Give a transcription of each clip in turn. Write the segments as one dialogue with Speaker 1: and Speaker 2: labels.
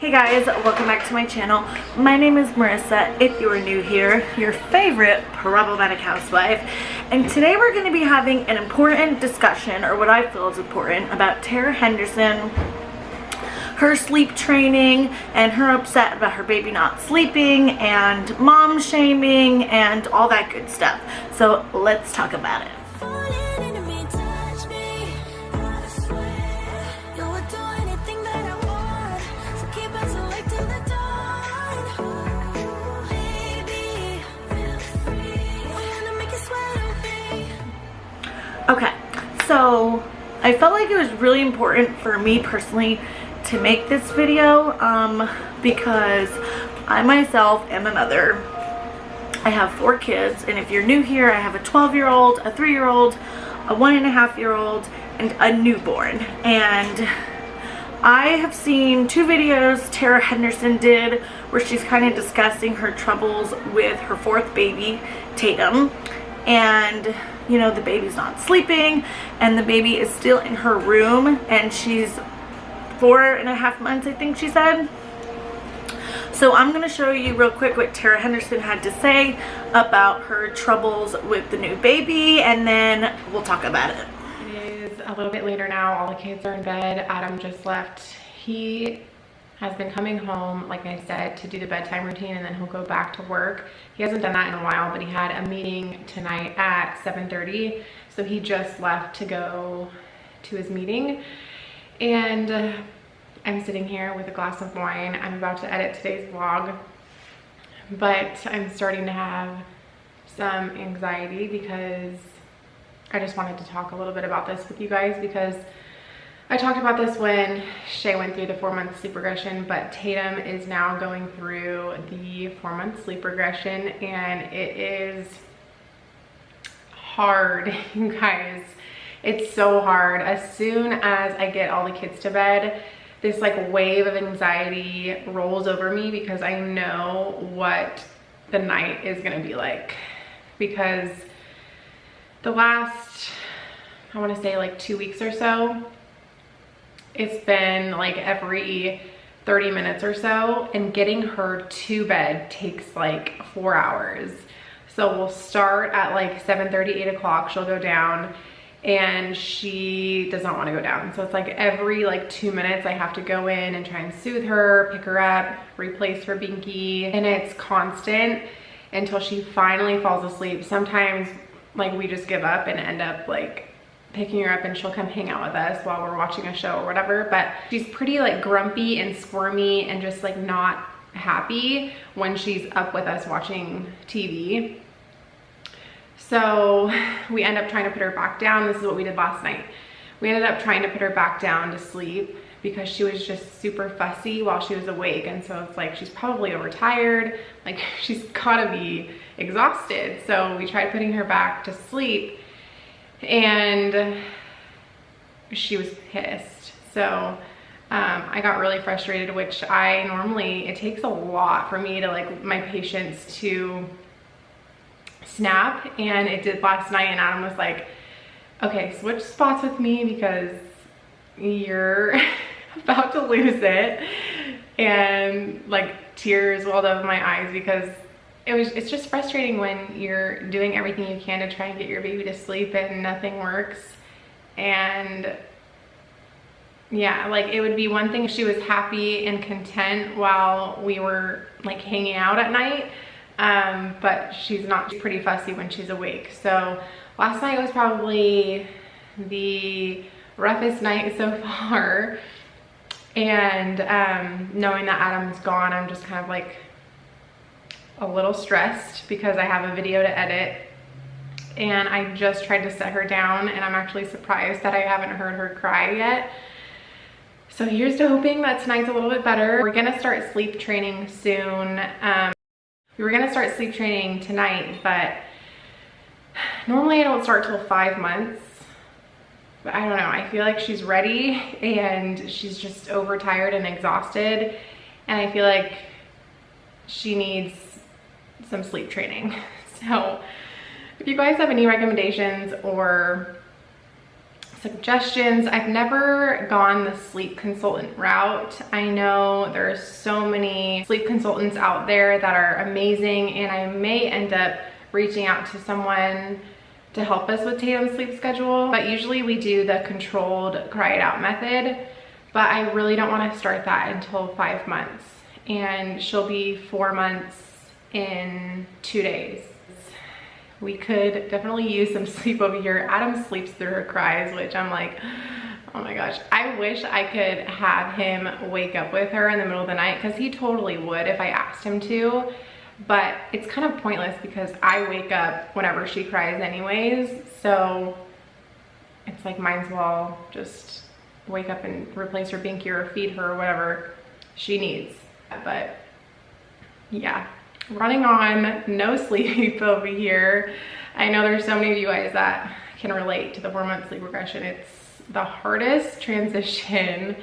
Speaker 1: Hey guys, welcome back to my channel. My name is Marissa, if you are new here, your favorite problematic housewife. And today we're going to be having an important discussion, or what I feel is important, about Tara Henderson, her sleep training, and her upset about her baby not sleeping, and mom shaming, and all that good stuff. So let's talk about it. Okay, so I felt like it was really important for me personally to make this video because I myself am a mother. I have 4 kids, and if you're new here, I have a 12-year-old, a 3-year-old, a 1.5-year-old, and a newborn. And I have seen 2 videos Tara Henderson did where she's kind of discussing her troubles with her 4th baby, Tatum, and you know, the baby's not sleeping and the baby is still in her room, and she's 4.5 months, I think she said. So I'm going to show you real quick what Tara Henderson had to say about her troubles with the new baby, and then we'll talk about it.
Speaker 2: It is a little bit later now. All the kids are in bed. Adam just left. He has been coming home, like I said, to do the bedtime routine, and then he'll go back to work. He hasn't done that in a while, but he had a meeting tonight at 7:30, so he just left to go to his meeting. And I'm sitting here with a glass of wine. I'm about to edit today's vlog, but I'm starting to have some anxiety because I just wanted to talk a little bit about this with you guys, because I talked about this when Shay went through the 4-month sleep regression, but Tatum is now going through the 4-month sleep regression, and it is hard, you guys. It's so hard. As soon as I get all the kids to bed, this like wave of anxiety rolls over me, because I know what the night is gonna be like. Because the last, I wanna say like 2 weeks or so, it's been like every 30 minutes or so, and getting her to bed takes like 4 hours. So we'll start at like 7:30, 8 o'clock, she'll go down, and she does not want to go down. So it's like every like 2 minutes I have to go in and try and soothe her, pick her up, replace her binky, and it's constant until she finally falls asleep. Sometimes like we just give up and end up like picking her up, and she'll come hang out with us while we're watching a show or whatever. But she's pretty like grumpy and squirmy and just like not happy when she's up with us watching TV. So we end up trying to put her back down. This is what we did last night. We ended up trying to put her back down to sleep because she was just super fussy while she was awake. And so it's like, she's probably overtired, like she's gotta be exhausted. So we tried putting her back to sleep, and she was pissed. So I got really frustrated, which I normally, it takes a lot for me to like my patience to snap, and it did last night. And Adam was like, okay, switch spots with me because you're about to lose it. And like tears welled up in my eyes, because it's just frustrating when you're doing everything you can to try and get your baby to sleep and nothing works. And yeah, like it would be one thing if she was happy and content while we were like hanging out at night, but she's not. She's pretty fussy when she's awake. So last night was probably the roughest night so far, and knowing that Adam's gone, I'm just kind of like a little stressed because I have a video to edit, and I just tried to set her down, and I'm actually surprised that I haven't heard her cry yet. So here's to hoping that tonight's a little bit better. We're gonna start sleep training soon. We were gonna start sleep training tonight, but normally I don't start till 5 months. But I don't know, I feel like she's ready, and she's just overtired and exhausted, and I feel like she needs some sleep training. So if you guys have any recommendations or suggestions. I've never gone the sleep consultant route. I know there's so many sleep consultants out there that are amazing, and I may end up reaching out to someone to help us with Tatum's sleep schedule. But usually we do the controlled cry it out method, but I really don't want to start that until 5 months, and she'll be 4 months in 2 days. We could definitely use some sleep over here. Adam sleeps through her cries, which I'm like, oh my gosh. I wish I could have him wake up with her in the middle of the night, because he totally would if I asked him to. But it's kind of pointless because I wake up whenever she cries anyways. So it's like, might as well just wake up and replace her binky or feed her or whatever she needs. But yeah, running on no sleep over here. I know there's so many of you guys that can relate to the 4-month sleep regression. It's the hardest transition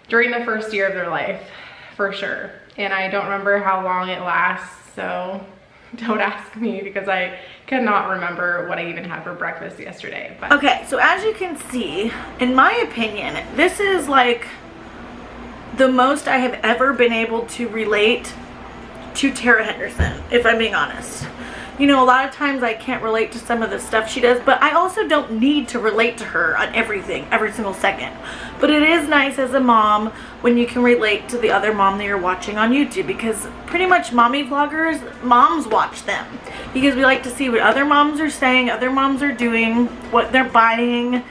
Speaker 2: during the first year of their life, for sure. And I don't remember how long it lasts, so don't ask me, because I cannot remember what I even had for breakfast yesterday. But
Speaker 1: okay, so as you can see, in my opinion, this is like the most I have ever been able to relate to Tara Henderson, if I'm being honest. You know, a lot of times I can't relate to some of the stuff she does, but I also don't need to relate to her on everything, every single second. But it is nice as a mom when you can relate to the other mom that you're watching on YouTube, because pretty much mommy vloggers, moms watch them. Because we like to see what other moms are saying, other moms are doing, what they're buying.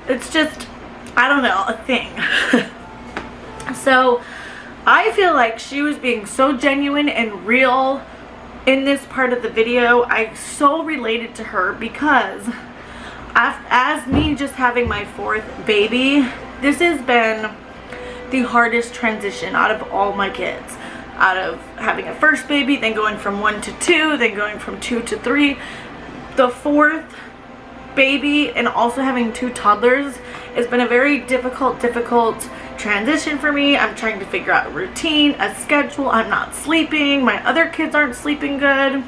Speaker 1: It's just, I don't know, a thing. So I feel like she was being so genuine and real in this part of the video. I so related to her because as me just having my 4th baby, this has been the hardest transition out of all my kids. Out of having a first baby, then going from 1 to 2, then going from 2 to 3. The 4th baby and also having 2 toddlers has been a very difficult transition for me. I'm trying to figure out a routine, a schedule. I'm not sleeping. My other kids aren't sleeping good.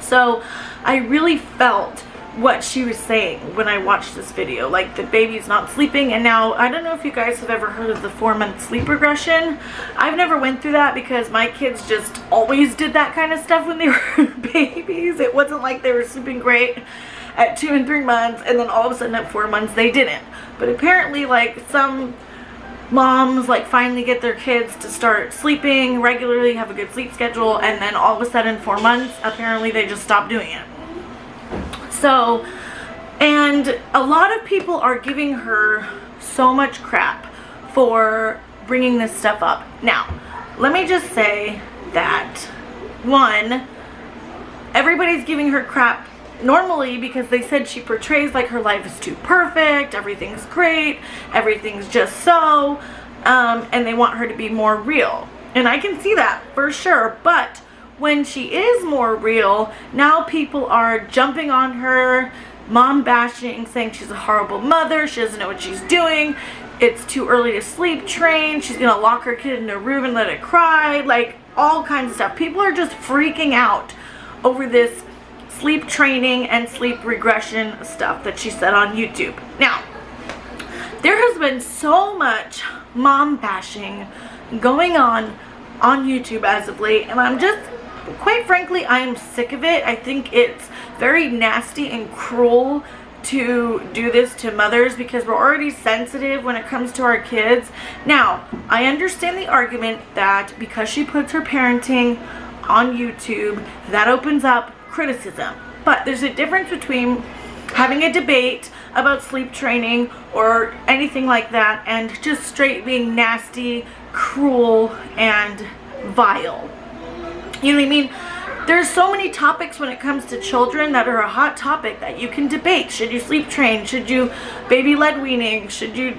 Speaker 1: So I really felt what she was saying when I watched this video. Like, the baby's not sleeping. And now, I don't know if you guys have ever heard of the 4-month sleep regression. I've never went through that because my kids just always did that kind of stuff when they were babies. It wasn't like they were sleeping great at 2 and 3 months and then all of a sudden at 4 months they didn't. But apparently, like, some moms like finally get their kids to start sleeping regularly, have a good sleep schedule, and then all of a sudden 4 months apparently they just stop doing it. So, and a lot of people are giving her so much crap for bringing this stuff up. Now, let me just say that, one, everybody's giving her crap normally because they said she portrays like her life is too perfect, everything's great, everything's just so, and they want her to be more real. And I can see that for sure, but when she is more real, now people are jumping on her, mom bashing, saying she's a horrible mother, she doesn't know what she's doing, it's too early to sleep train, she's gonna lock her kid in a room and let it cry, like all kinds of stuff. People are just freaking out over this sleep training and sleep regression stuff that she said on YouTube. Now, there has been so much mom bashing going on YouTube as of late, and I'm just, quite frankly, I am sick of it. I think it's very nasty and cruel to do this to mothers because we're already sensitive when it comes to our kids. Now, I understand the argument that because she puts her parenting on YouTube, that opens up criticism. But there's a difference between having a debate about sleep training or anything like that and just straight being nasty, cruel, and vile. You know what I mean? There's so many topics when it comes to children that are a hot topic that you can debate. Should you sleep train? Should you baby-led weaning? Should you,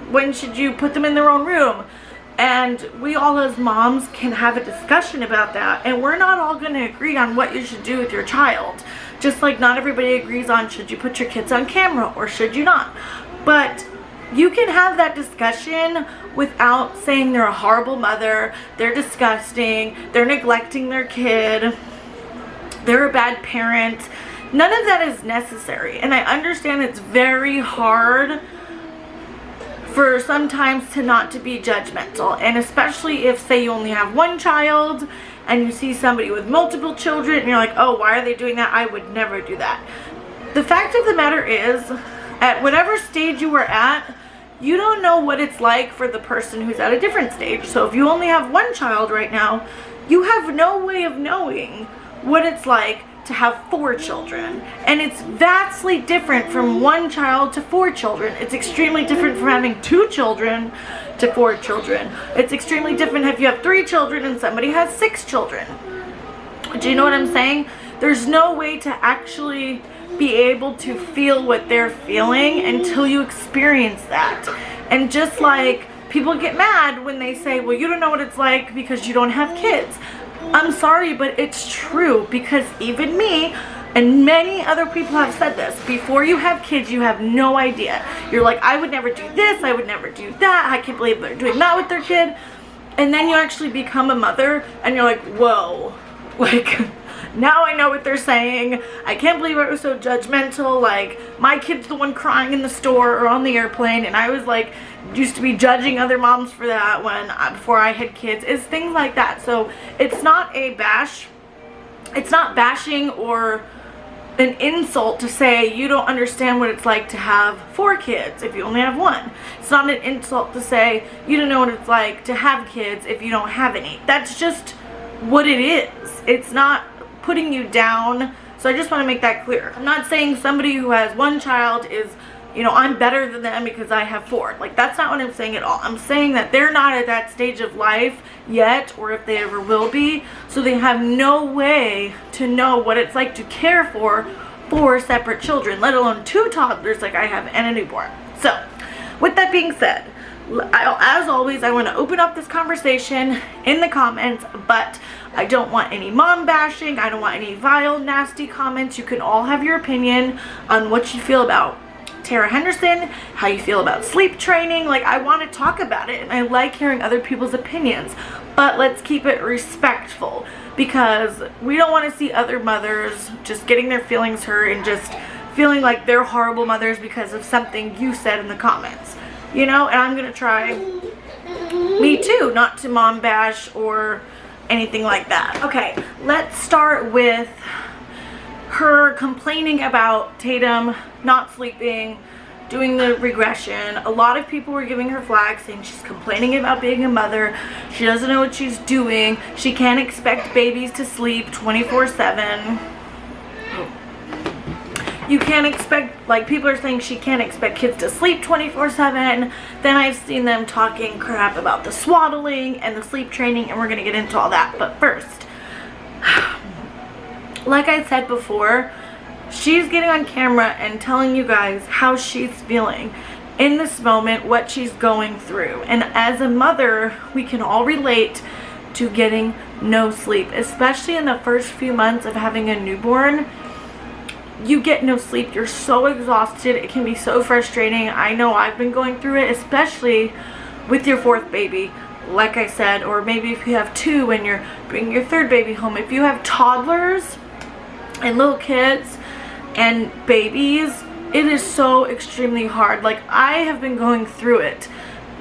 Speaker 1: when should you put them in their own room? And we all as moms can have a discussion about that, and we're not all going to agree on what you should do with your child. Just like not everybody agrees on should you put your kids on camera or should you not. But you can have that discussion without saying they're a horrible mother, they're disgusting, they're neglecting their kid, they're a bad parent. None of that is necessary. And I understand it's very hard for sometimes to not to be judgmental, and especially if, say, you only have one child and you see somebody with multiple children and you're like, oh, why are they doing that? I would never do that. The fact of the matter is, at whatever stage you are at, you don't know what it's like for the person who's at a different stage. So if you only have one child right now, you have no way of knowing what it's like to have 4 children. And it's vastly different from 1 child to 4 children. It's extremely different from having 2 children to 4 children. It's extremely different if you have 3 children and somebody has 6 children. Do you know what I'm saying? There's no way to actually be able to feel what they're feeling until you experience that. And just like people get mad when they say, well, you don't know what it's like because you don't have kids. I'm sorry, but it's true, because even me and many other people have said this. Before you have kids, you have no idea. You're like, I would never do this, I would never do that, I can't believe they're doing that with their kid. And then you actually become a mother and you're like, whoa, like, now I know what they're saying. I can't believe I was so judgmental. Like, my kid's the one crying in the store or on the airplane, and I was like, used to be judging other moms for that when before I had kids. It's things like that. So it's not a bash. It's not bashing or an insult to say you don't understand what it's like to have 4 kids if you only have 1. It's not an insult to say you don't know what it's like to have kids if you don't have any. That's just what it is. It's not putting you down. So I just want to make that clear. I'm not saying somebody who has 1 child is, you know, I'm better than them because I have 4. Like, that's not what I'm saying at all. I'm saying that they're not at that stage of life yet, or if they ever will be, so they have no way to know what it's like to care for 4 separate children, let alone 2 toddlers like I have and a newborn. So with that being said, as always, I want to open up this conversation in the comments, but I don't want any mom bashing. I don't want any vile, nasty comments. You can all have your opinion on what you feel about Tara Henderson, how you feel about sleep training. Like, I want to talk about it, and I like hearing other people's opinions, but let's keep it respectful, because we don't want to see other mothers just getting their feelings hurt and just feeling like they're horrible mothers because of something you said in the comments, you know. And I'm gonna try, me too, not to mom bash or anything like that. Okay, let's start with her complaining about Tatum not sleeping, doing the regression. A lot of people were giving her flack, saying she's complaining about being a mother. She doesn't know what she's doing. She can't expect babies to sleep 24/7. You can't expect, like, people are saying she can't expect kids to sleep 24/7. Then I've seen them talking crap about the swaddling and the sleep training, and we're gonna get into all that. But first, like I said before, she's getting on camera and telling you guys how she's feeling in this moment, what she's going through. And as a mother, we can all relate to getting no sleep, especially in the first few months of having a newborn. You get no sleep, you're so exhausted, it can be so frustrating. I know I've been going through it, especially with your 4th baby, like I said, or maybe if you have 2 and you're bringing your 3rd baby home. If you have toddlers and little kids and babies, it is so extremely hard. Like, I have been going through it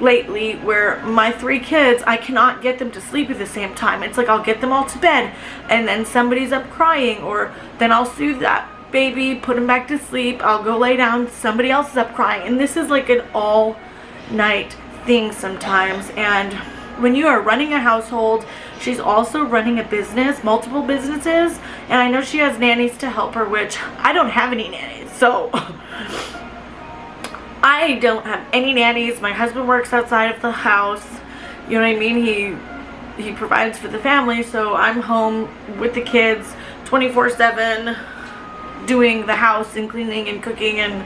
Speaker 1: lately where my 3 kids, I cannot get them to sleep at the same time. It's like I'll get them all to bed and then somebody's up crying, or then I'll soothe that baby, put him back to sleep, I'll go lay down, somebody else is up crying, and this is like an all night thing sometimes. And when you are running a household, she's also running a business, multiple businesses, and I know she has nannies to help her, which I don't have any nannies, so I don't have any nannies. My husband works outside of the house, you know what I mean, he provides for the family, so I'm home with the kids 24/7 doing the house and cleaning and cooking and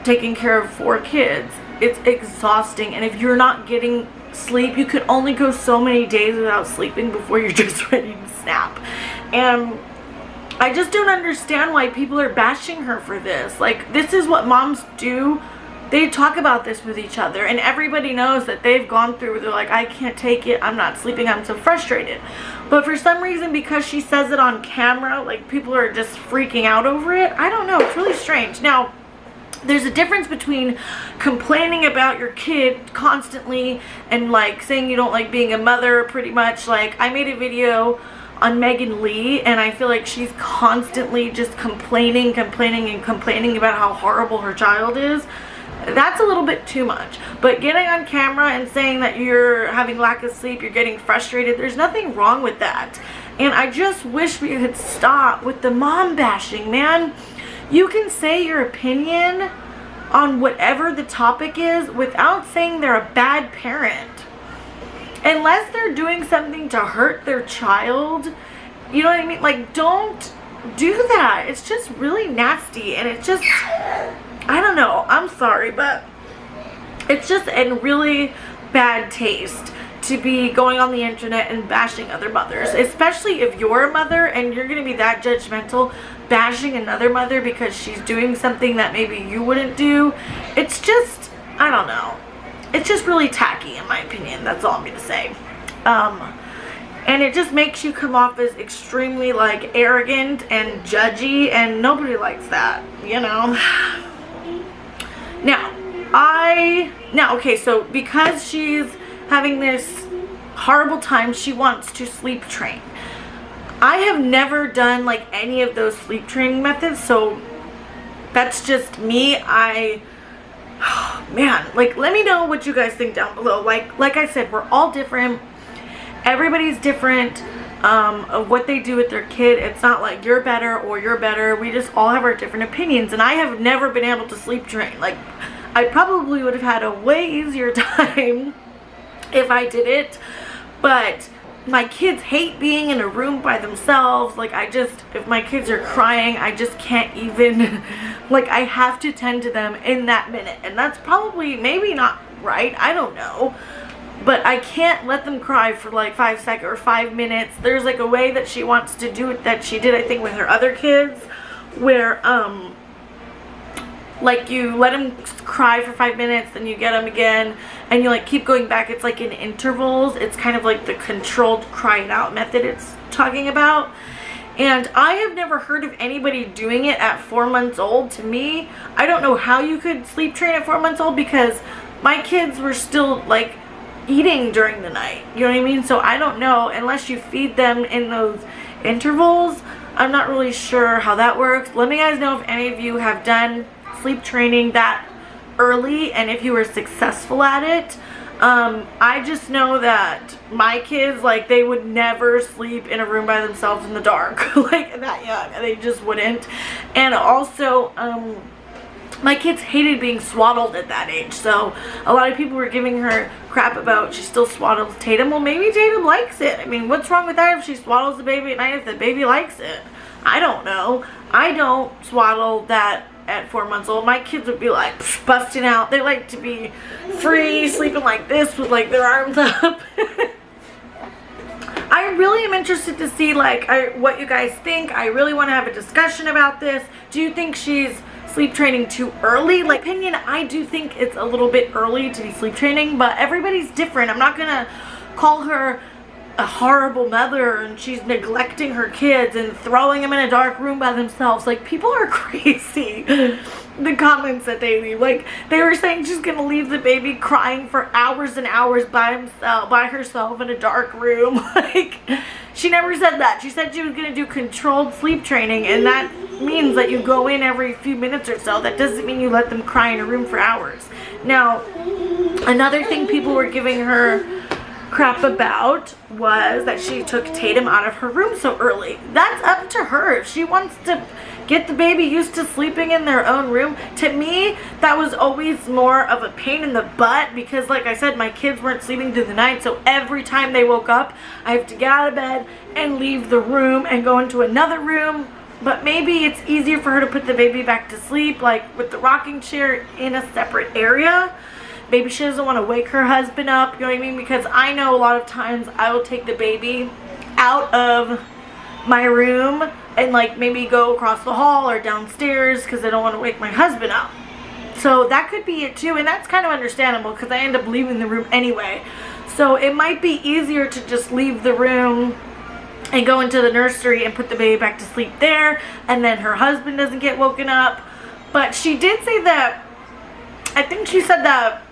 Speaker 1: taking care of 4 kids. It's exhausting, and if you're not getting sleep, you could only go so many days without sleeping before you're just ready to snap. And I just don't understand why people are bashing her for this. Like, this is what moms do. they talk about this with each other, and everybody knows that they've gone through, they're like, I can't take it, I'm not sleeping, I'm so frustrated. But for some reason, because she says it on camera, like, people are just freaking out over it. I don't know, it's really strange. Now, there's a difference between complaining about your kid constantly and like saying you don't like being a mother, pretty much. Like, I made a video on Megan Lee, and I feel like she's constantly just complaining about how horrible her child is. That's a little bit too much. But getting on camera and saying that you're having lack of sleep, you're getting frustrated, there's nothing wrong with that. And I just wish we could stop with the mom bashing, man. You can say your opinion on whatever the topic is without saying they're a bad parent. Unless they're doing something to hurt their child, you know what I mean? Like, don't do that. It's just really nasty, and it's just, I don't know, I'm sorry, but it's just in really bad taste to be going on the internet and bashing other mothers, especially if you're a mother and you're going to be that judgmental, bashing another mother because she's doing something that maybe you wouldn't do. It's just, I don't know, it's just really tacky in my opinion. That's all I'm going to say. And it just makes you come off as extremely like arrogant and judgy, and nobody likes that, you know. Now, okay, so because she's having this horrible time, she wants to sleep train. I have never done like any of those sleep training methods, so that's just me. Man, like, let me know what you guys think down below. Like I said, we're all different. Everybody's different of what they do with their kid. It's not like you're better or you're better. We just all have our different opinions, and I have never been able to sleep train. Like, I probably would have had a way easier time if I did it, but my kids hate being in a room by themselves. Like, if my kids are crying, I just can't even, like, I have to tend to them in that minute, and that's probably maybe not right, I don't know, but I can't let them cry for like 5 seconds or 5 minutes. There's like a way that she wants to do it that she did, I think, with her other kids, where like, you let them cry for 5 minutes, then you get them again, and you like keep going back. It's like in intervals. It's kind of like the controlled crying out method it's talking about. And I have never heard of anybody doing it at 4 months old. To me, I don't know how you could sleep train at 4 months old, because my kids were still like eating during the night, you know what I mean? So I don't know, unless you feed them in those intervals. I'm not really sure how that works. Let me guys know if any of you have done sleep training that early and if you were successful at it. I just know that my kids, like, they would never sleep in a room by themselves in the dark like that young. They just wouldn't. And also my kids hated being swaddled at that age, so a lot of people were giving her crap about she still swaddles Tatum. Well, maybe Tatum likes it. I mean, what's wrong with that if she swaddles the baby at night if the baby likes it? I don't know. I don't swaddle that at 4 months old. My kids would be like busting out. They like to be free, sleeping like this with like their arms up. I really am interested to see like what you guys think. I really want to have a discussion about this. Do you think she's sleep training too early? Like, opinion, I do think it's a little bit early to be sleep training, but everybody's different. I'm not gonna call her a horrible mother and she's neglecting her kids and throwing them in a dark room by themselves. Like, people are crazy. The comments that they leave, like, they were saying she's gonna leave the baby crying for hours and hours by herself in a dark room. Like, she never said that. She said she was gonna do controlled sleep training, and that means that you go in every few minutes or so. That doesn't mean you let them cry in a room for hours. Now, another thing people were giving her crap about was that she took Tatum out of her room so early. That's up to her. If she wants to get the baby used to sleeping in their own room. To me, that was always more of a pain in the butt, because like I said, my kids weren't sleeping through the night, so every time they woke up, I have to get out of bed and leave the room and go into another room. But maybe it's easier for her to put the baby back to sleep, like with the rocking chair in a separate area. Maybe she doesn't want to wake her husband up, you know what I mean? Because I know a lot of times I will take the baby out of my room and like maybe go across the hall or downstairs because I don't want to wake my husband up. So that could be it too, and that's kind of understandable because I end up leaving the room anyway. So it might be easier to just leave the room and go into the nursery and put the baby back to sleep there, and then her husband doesn't get woken up. But she did say that, I think she said that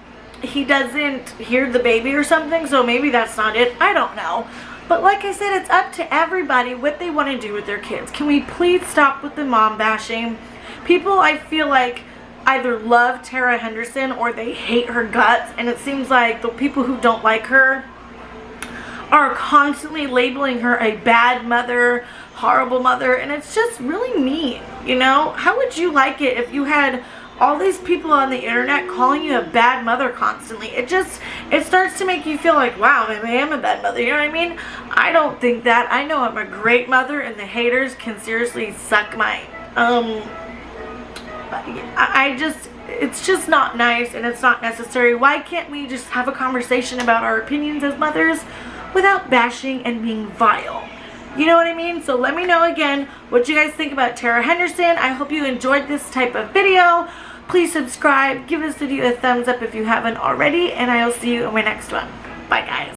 Speaker 1: he doesn't hear the baby or something, so maybe that's not it. I don't know. But like I said, it's up to everybody what they want to do with their kids. Can we please stop with the mom bashing? People, I feel like, either love Tara Henderson or they hate her guts, and it seems like the people who don't like her are constantly labeling her a bad mother, horrible mother, and it's just really mean, you know? How would you like it if you had all these people on the internet calling you a bad mother constantly? It starts to make you feel like, wow, maybe I am a bad mother, you know what I mean? I don't think that. I know I'm a great mother, and the haters can seriously suck my, it's just not nice, and it's not necessary. Why can't we just have a conversation about our opinions as mothers without bashing and being vile? You know what I mean? So let me know again what you guys think about Tara Henderson. I hope you enjoyed this type of video. Please subscribe, give this video a thumbs up if you haven't already, and I will see you in my next one. Bye guys.